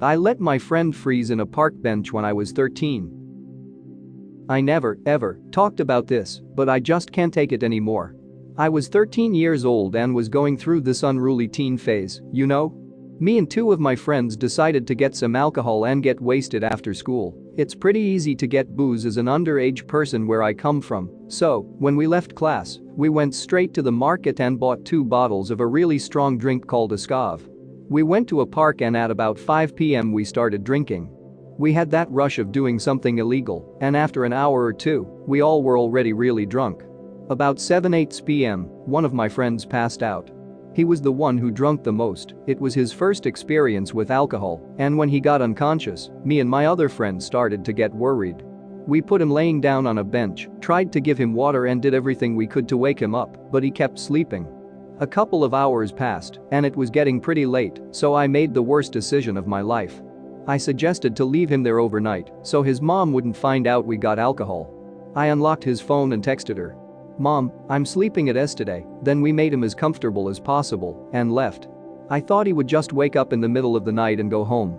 I let my friend freeze in a park bench when I was 13. I never, ever talked about this, but I just can't take it anymore. I was 13 years old and was going through this unruly teen phase, you know? Me and two of my friends decided to get some alcohol and get wasted after school. It's pretty easy to get booze as an underage person where I come from, so, when we left class, we went straight to the market and bought 2 bottles of a really strong drink called a Scov. We went to a park and at about 5 p.m. we started drinking. We had that rush of doing something illegal, and after an hour or two, we all were already really drunk. About 7-8 p.m., one of my friends passed out. He was the one who drank the most. It was his first experience with alcohol, and when he got unconscious, me and my other friends started to get worried. We put him laying down on a bench, tried to give him water and did everything we could to wake him up, but he kept sleeping. A couple of hours passed, and it was getting pretty late, so I made the worst decision of my life. I suggested to leave him there overnight so his mom wouldn't find out we got alcohol. I unlocked his phone and texted her, "Mom, I'm sleeping at S today." Then we made him as comfortable as possible and left. I thought he would just wake up in the middle of the night and go home.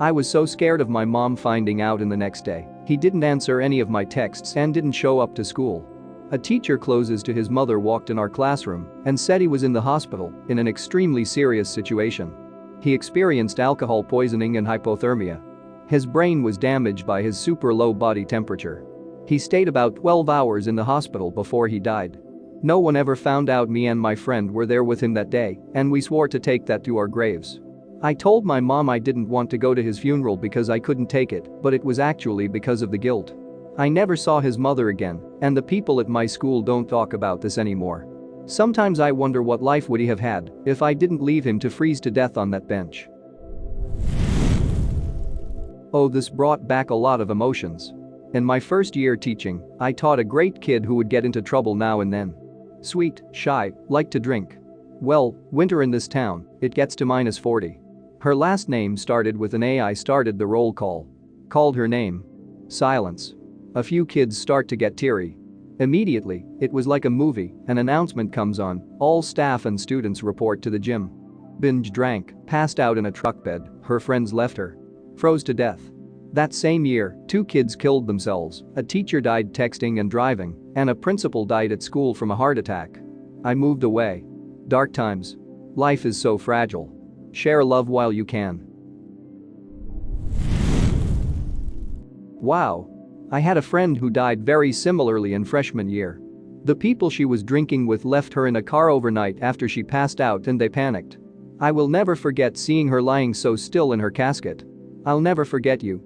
I was so scared of my mom finding out, and the next day, he didn't answer any of my texts and didn't show up to school. A teacher closest to his mother walked in our classroom and said he was in the hospital in an extremely serious situation. He experienced alcohol poisoning and hypothermia. His brain was damaged by his super low body temperature. He stayed about 12 hours in the hospital before he died. No one ever found out me and my friend were there with him that day, and we swore to take that to our graves. I told my mom I didn't want to go to his funeral because I couldn't take it, but it was actually because of the guilt. I never saw his mother again, and the people at my school don't talk about this anymore. Sometimes I wonder what life would he have had if I didn't leave him to freeze to death on that bench. Oh, this brought back a lot of emotions. In my first year teaching, I taught a great kid who would get into trouble now and then. Sweet, shy, liked to drink. Well, winter in this town, it gets to -40. Her last name started with an A. I started the roll call. Called her name. Silence. A few kids start to get teary. Immediately, it was like a movie, an announcement comes on, all staff and students report to the gym. Binge drank, passed out in a truck bed, her friends left her. Froze to death. That same year, 2 kids killed themselves, a teacher died texting and driving, and a principal died at school from a heart attack. I moved away. Dark times. Life is so fragile. Share love while you can. Wow. I had a friend who died very similarly in freshman year. The people she was drinking with left her in a car overnight after she passed out and they panicked. I will never forget seeing her lying so still in her casket. I'll never forget you.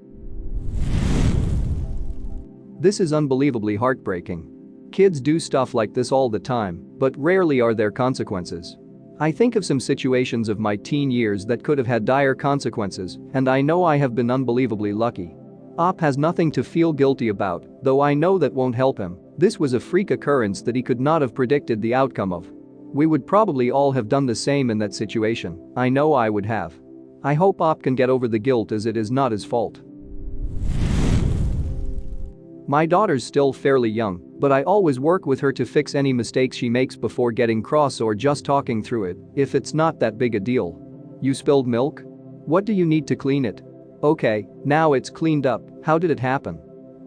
This is unbelievably heartbreaking. Kids do stuff like this all the time, but rarely are there consequences. I think of some situations of my teen years that could have had dire consequences, and I know I have been unbelievably lucky. Op has nothing to feel guilty about, though I know that won't help him. This was a freak occurrence that he could not have predicted the outcome of. We would probably all have done the same in that situation. I know I would have. I hope Op can get over the guilt as it is not his fault. My daughter's still fairly young, but I always work with her to fix any mistakes she makes before getting cross or just talking through it, if it's not that big a deal. You spilled milk? What do you need to clean it? Okay, now it's cleaned up, how did it happen?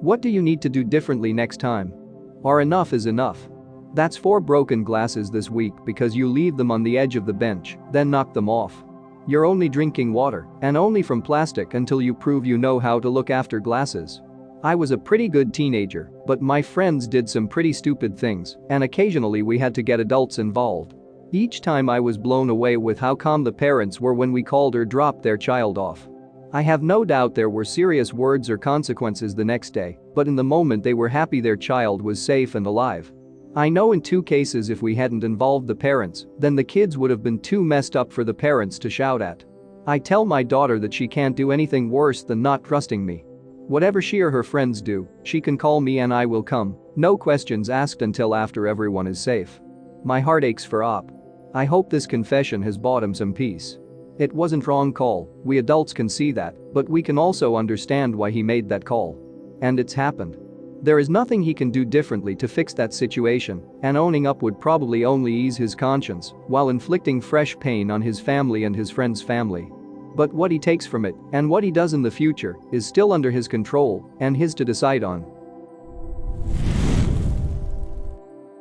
What do you need to do differently next time? Or enough is enough. That's 4 broken glasses this week because you leave them on the edge of the bench, then knock them off. You're only drinking water, and only from plastic until you prove you know how to look after glasses. I was a pretty good teenager, but my friends did some pretty stupid things, and occasionally we had to get adults involved. Each time I was blown away with how calm the parents were when we called or dropped their child off. I have no doubt there were serious words or consequences the next day, but in the moment they were happy their child was safe and alive. I know in 2 cases if we hadn't involved the parents, then the kids would have been too messed up for the parents to shout at. I tell my daughter that she can't do anything worse than not trusting me. Whatever she or her friends do, she can call me and I will come, no questions asked until after everyone is safe. My heart aches for Op. I hope this confession has bought him some peace. It wasn't wrong call, we adults can see that, but we can also understand why he made that call. And it's happened. There is nothing he can do differently to fix that situation, and owning up would probably only ease his conscience while inflicting fresh pain on his family and his friend's family. But what he takes from it and what he does in the future is still under his control and his to decide on.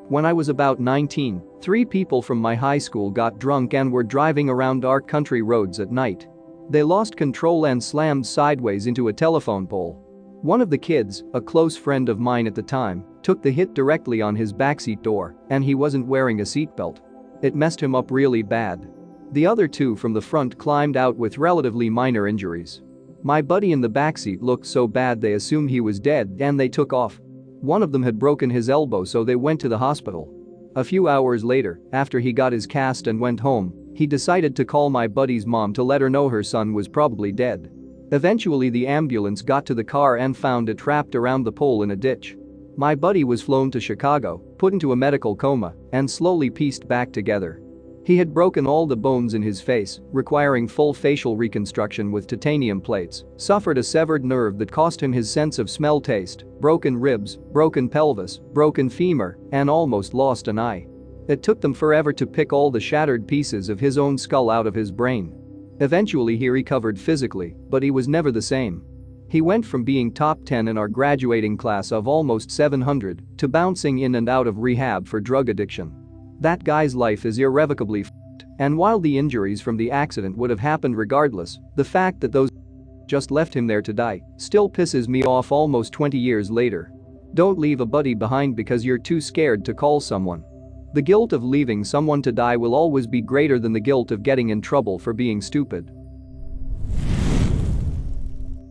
When I was about 19, 3 people from my high school got drunk and were driving around our country roads at night. They lost control and slammed sideways into a telephone pole. One of the kids, a close friend of mine at the time, took the hit directly on his backseat door, and he wasn't wearing a seatbelt. It messed him up really bad. The other 2 from the front climbed out with relatively minor injuries. My buddy in the backseat looked so bad they assumed he was dead and they took off. One of them had broken his elbow, so they went to the hospital. A few hours later, after he got his cast and went home, he decided to call my buddy's mom to let her know her son was probably dead. Eventually the ambulance got to the car and found it trapped around the pole in a ditch. My buddy was flown to Chicago, put into a medical coma, and slowly pieced back together. He had broken all the bones in his face, requiring full facial reconstruction with titanium plates, suffered a severed nerve that cost him his sense of smell taste, broken ribs, broken pelvis, broken femur, and almost lost an eye. It took them forever to pick all the shattered pieces of his own skull out of his brain. Eventually he recovered physically, but he was never the same. He went from being top 10 in our graduating class of almost 700 to bouncing in and out of rehab for drug addiction. That guy's life is irrevocably f***ed, and while the injuries from the accident would have happened regardless, the fact that those just left him there to die still pisses me off almost 20 years later. Don't leave a buddy behind because you're too scared to call someone. The guilt of leaving someone to die will always be greater than the guilt of getting in trouble for being stupid.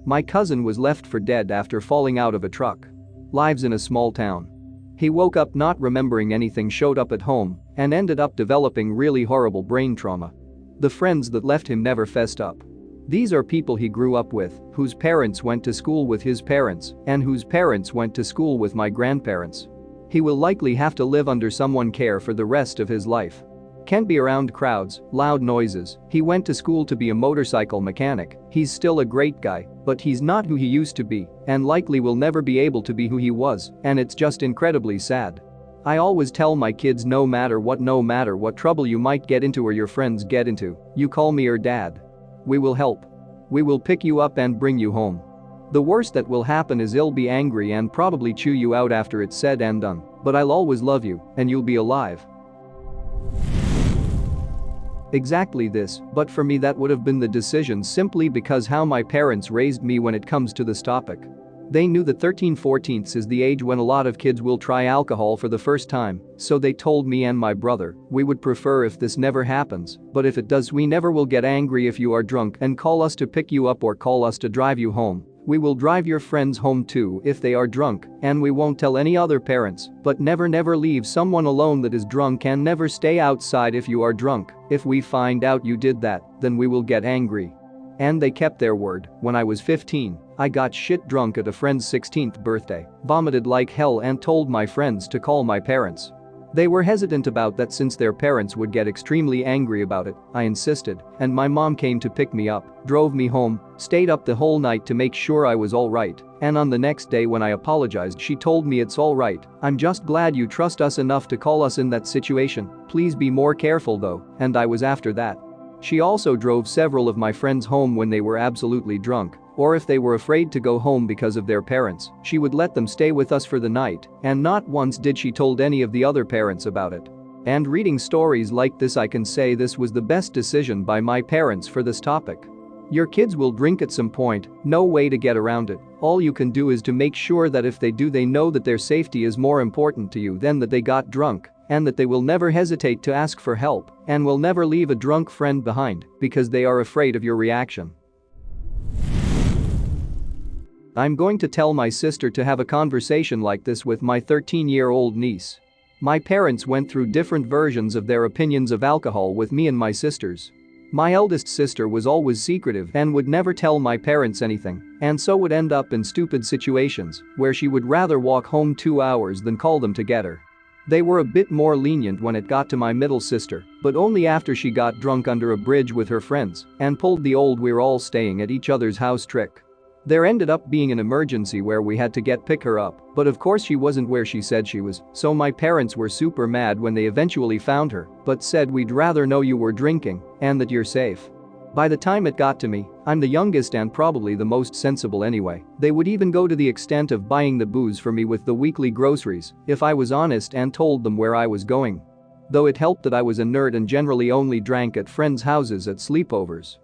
My cousin was left for dead after falling out of a truck. Lives in a small town. He woke up not remembering anything, showed up at home, and ended up developing really horrible brain trauma. The friends that left him never fessed up. These are people he grew up with, whose parents went to school with his parents, and whose parents went to school with my grandparents. He will likely have to live under someone's care for the rest of his life. Can't be around crowds, loud noises. He went to school to be a motorcycle mechanic. He's still a great guy, but he's not who he used to be and likely will never be able to be who he was, and it's just incredibly sad. I always tell my kids no matter what trouble you might get into or your friends get into, you call me or dad. We will help. We will pick you up and bring you home. The worst that will happen is he'll be angry and probably chew you out after it's said and done, but I'll always love you and you'll be alive. Exactly this, but for me that would have been the decision simply because how my parents raised me when it comes to this topic. They knew that 13-14 is the age when a lot of kids will try alcohol for the first time, so they told me and my brother, we would prefer if this never happens, but if it does we never will get angry if you are drunk and call us to pick you up or call us to drive you home. We will drive your friends home too if they are drunk, and we won't tell any other parents, but never leave someone alone that is drunk and never stay outside if you are drunk. If we find out you did that, then we will get angry. And they kept their word. When I was 15, I got shit drunk at a friend's 16th birthday, vomited like hell and told my friends to call my parents. They were hesitant about that since their parents would get extremely angry about it. I insisted, and my mom came to pick me up, drove me home, stayed up the whole night to make sure I was all right, and on the next day when I apologized she told me it's all right, I'm just glad you trust us enough to call us in that situation, please be more careful though, and I was after that. She also drove several of my friends home when they were absolutely drunk, or if they were afraid to go home because of their parents, she would let them stay with us for the night, and not once did she told any of the other parents about it. And reading stories like this I can say this was the best decision by my parents for this topic. Your kids will drink at some point, no way to get around it, all you can do is to make sure that if they do they know that their safety is more important to you than that they got drunk, and that they will never hesitate to ask for help, and will never leave a drunk friend behind because they are afraid of your reaction. I'm going to tell my sister to have a conversation like this with my 13-year-old niece. My parents went through different versions of their opinions of alcohol with me and my sisters. My eldest sister was always secretive and would never tell my parents anything, and so would end up in stupid situations where she would rather walk home 2 hours than call them to get her. They were a bit more lenient when it got to my middle sister, but only after she got drunk under a bridge with her friends and pulled the old "we're all staying at each other's house" trick. There ended up being an emergency where we had to pick her up, but of course she wasn't where she said she was, so my parents were super mad when they eventually found her, but said we'd rather know you were drinking and that you're safe. By the time it got to me, I'm the youngest and probably the most sensible anyway. They would even go to the extent of buying the booze for me with the weekly groceries if I was honest and told them where I was going. Though it helped that I was a nerd and generally only drank at friends' houses at sleepovers.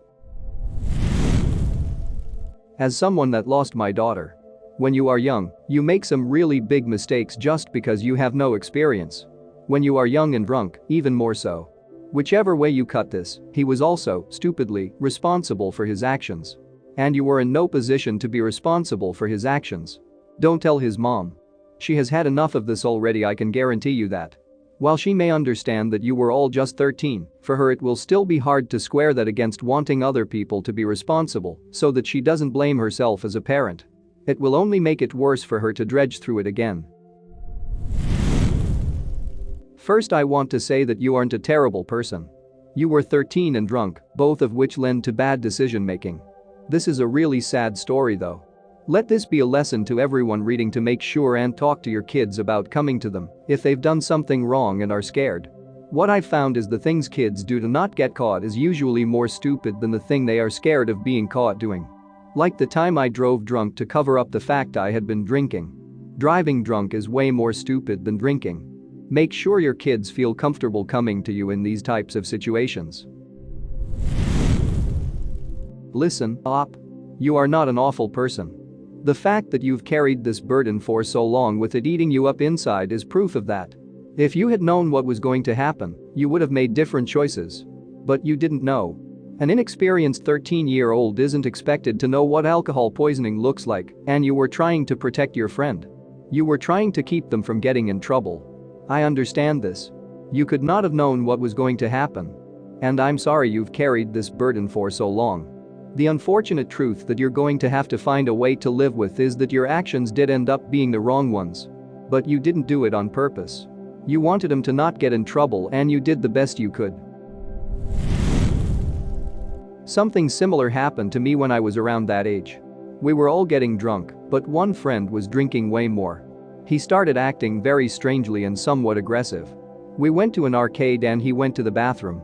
As someone that lost my daughter. When you are young, you make some really big mistakes just because you have no experience. When you are young and drunk, even more so. Whichever way you cut this, he was also, stupidly, responsible for his actions. And you were in no position to be responsible for his actions. Don't tell his mom. She has had enough of this already, I can guarantee you that. While she may understand that you were all just 13, for her it will still be hard to square that against wanting other people to be responsible so that she doesn't blame herself as a parent. It will only make it worse for her to dredge through it again. First, I want to say that you aren't a terrible person. You were 13 and drunk, both of which lend to bad decision making. This is a really sad story though. Let this be a lesson to everyone reading to make sure and talk to your kids about coming to them if they've done something wrong and are scared. What I've found is the things kids do to not get caught is usually more stupid than the thing they are scared of being caught doing. Like the time I drove drunk to cover up the fact I had been drinking. Driving drunk is way more stupid than drinking. Make sure your kids feel comfortable coming to you in these types of situations. Listen up. You are not an awful person. The fact that you've carried this burden for so long with it eating you up inside is proof of that. If you had known what was going to happen, you would have made different choices. But you didn't know. An inexperienced 13-year-old isn't expected to know what alcohol poisoning looks like, and you were trying to protect your friend. You were trying to keep them from getting in trouble. I understand this. You could not have known what was going to happen. And I'm sorry you've carried this burden for so long. The unfortunate truth that you're going to have to find a way to live with is that your actions did end up being the wrong ones. But you didn't do it on purpose. You wanted him to not get in trouble and you did the best you could. Something similar happened to me when I was around that age. We were all getting drunk, but one friend was drinking way more. He started acting very strangely and somewhat aggressive. We went to an arcade and he went to the bathroom.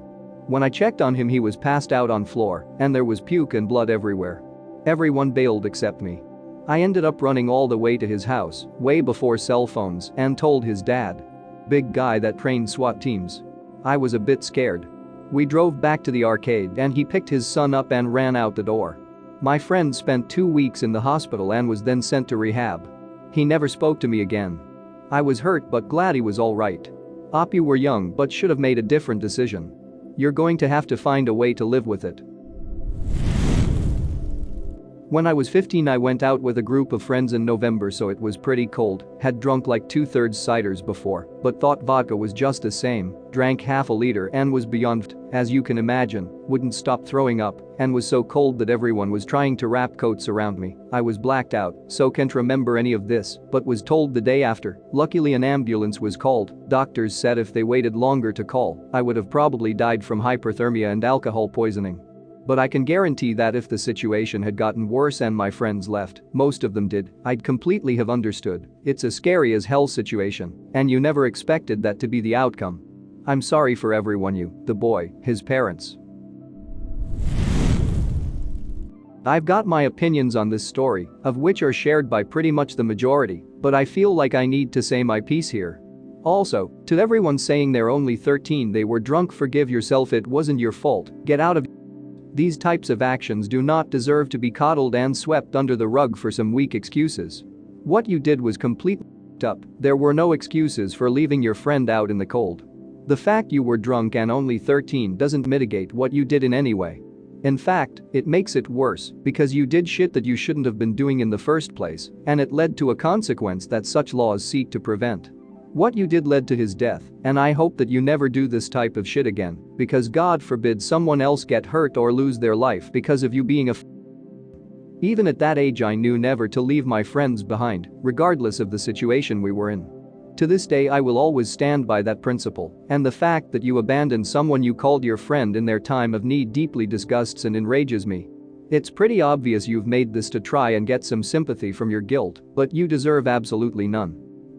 When I checked on him, he was passed out on floor and there was puke and blood everywhere. Everyone bailed except me. I ended up running all the way to his house, way before cell phones, and told his dad. Big guy that trained SWAT teams. I was a bit scared. We drove back to the arcade and he picked his son up and ran out the door. My friend spent 2 weeks in the hospital and was then sent to rehab. He never spoke to me again. I was hurt but glad he was alright. You were young but should have made a different decision. You're going to have to find a way to live with it. When I was 15, I went out with a group of friends in November, so it was pretty cold, had drunk like 2/3 ciders before, but thought vodka was just the same, drank half a liter and was beyond, as you can imagine, wouldn't stop throwing up, and was so cold that everyone was trying to wrap coats around me. I was blacked out, so can't remember any of this, but was told the day after. Luckily an ambulance was called. Doctors said if they waited longer to call, I would have probably died from hypothermia and alcohol poisoning. But I can guarantee that if the situation had gotten worse and my friends left, most of them did, I'd completely have understood. It's a scary as hell situation, and you never expected that to be the outcome. I'm sorry for everyone, you, the boy, his parents. I've got my opinions on this story, of which are shared by pretty much the majority, but I feel like I need to say my piece here. Also, to everyone saying they're only 13, they were drunk, forgive yourself, it wasn't your fault, get out of. These types of actions do not deserve to be coddled and swept under the rug for some weak excuses. What you did was completely up. There were no excuses for leaving your friend out in the cold. The fact you were drunk and only 13 doesn't mitigate what you did in any way. In fact, it makes it worse because you did shit that you shouldn't have been doing in the first place, and it led to a consequence that such laws seek to prevent. What you did led to his death, and I hope that you never do this type of shit again, because God forbid someone else get hurt or lose their life because of you being a Even at that age I knew never to leave my friends behind, regardless of the situation we were in. To this day I will always stand by that principle, and the fact that you abandoned someone you called your friend in their time of need deeply disgusts and enrages me. It's pretty obvious you've made this to try and get some sympathy from your guilt, but you deserve absolutely none.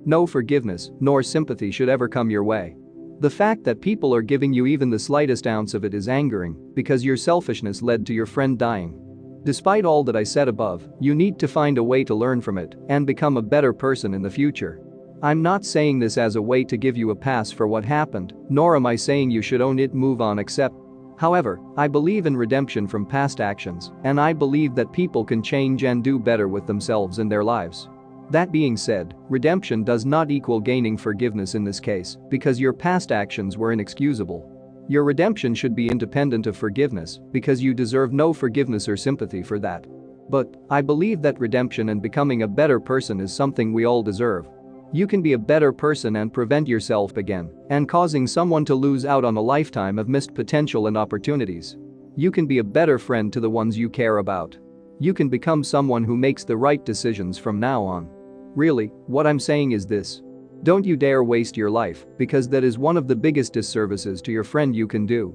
No forgiveness nor sympathy should ever come your way. The fact that people are giving you even the slightest ounce of it is angering because your selfishness led to your friend dying. Despite all that I said above, you need to find a way to learn from it and become a better person in the future. I'm not saying this as a way to give you a pass for what happened, nor am I saying you should own it, move on, accept. However, I believe in redemption from past actions, and I believe that people can change and do better with themselves in their lives. That being said, redemption does not equal gaining forgiveness in this case, because your past actions were inexcusable. Your redemption should be independent of forgiveness, because you deserve no forgiveness or sympathy for that. But I believe that redemption and becoming a better person is something we all deserve. You can be a better person and prevent yourself again and causing someone to lose out on a lifetime of missed potential and opportunities. You can be a better friend to the ones you care about. You can become someone who makes the right decisions from now on. Really, what I'm saying is this. Don't you dare waste your life, because that is one of the biggest disservices to your friend you can do.